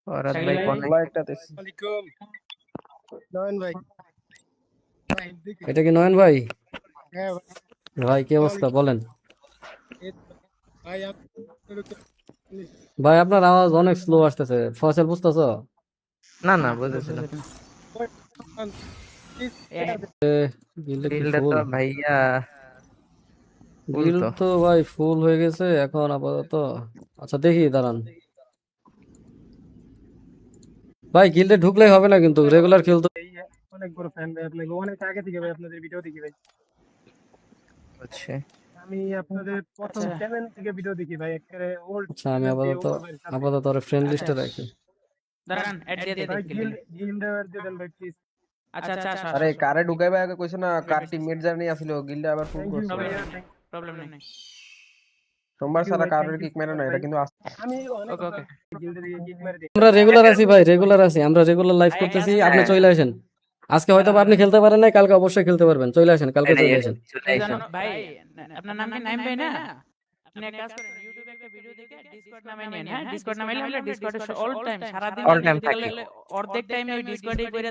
ফরহাদ ভাই কোন একটা দিছি ওয়ালাইকুম নয়ন ভাই এটা কি নয়ন ভাই? হ্যাঁ ভাই কি অবস্থা বলেন? ভাই ভাই আপনার আওয়াজ অনেক স্লো আসতেছে, ফসল বুঝতেছো? না না বুঝেছিলাম গিল্ডে কি ফিল্ডে ফুল? তো ভাইয়া ফুল গিল্ড তো তো ভাই ফুল হয়ে গেছে এখন আপাতত। আচ্ছা দেখি দাঁড়ান ভাই, গিল্ডে ঢুকলেই হবে না, কিন্তু রেগুলার খেলতে। অনেক বড় ফ্যান ভাই আপনাকে, অনেক আগে থেকে ভাই আপনাদের ভিডিও দেখি ভাই। হচ্ছে আমি আপনাদের প্রথম চ্যানেল থেকে ভিডিও দেখি ভাই, একেবারে ওল্ড আচ্ছা আমি চ্যানেল দিয়ে আপাতত ওমর ভাইয়ের সাথে। আপাতত ওর ফ্রেন্ড লিস্টে রাখি। দাঁড়ান অ্যাড দিয়ে ভাই দিই গিল্ড দিয়ে দেন ভাই প্লিজ। আচ্ছা আচ্ছা আরে কারে ঢুকাইবা আগে কইছো না, কার টিমমেট জানি আসিল গিল্ডে আবার ফুল থ্যাংক ইউ করছে। ভাইয়া, প্রবলেম নেই সোমবার সারা ভাই, কারোর thank you কিক মেরে so না, much এটা ভাই। কিন্তু আমি অনেক ওকে ওকে গিল্ডে দিয়ে কিক মেরে দিই। আমরা রেগুলার আছি ভাই, রেগুলার আছি, আমরা রেগুলার লাইভ করতেছি, আপনি চলে আসেন। আজকে হয়তো বা আপনি খেলতে পারেন না, কালকে অবশ্যই খেলতে পারবেন, চলে আসেন, কালকে চলে আসেন। ভাই আপনার নাম কি নাইম ভাই না? আপনি এক কাজ করেন, ইউটিউবে একটা ভিডিও দেখে ডিসকর্ড নামে নিন। হ্যাঁ ডিসকর্ড নামে আমরা ডিসকর্ডে অল টাইম সারা দিন All time অর্ধেক টাইমে ওই ডিসকর্ডেই কইরা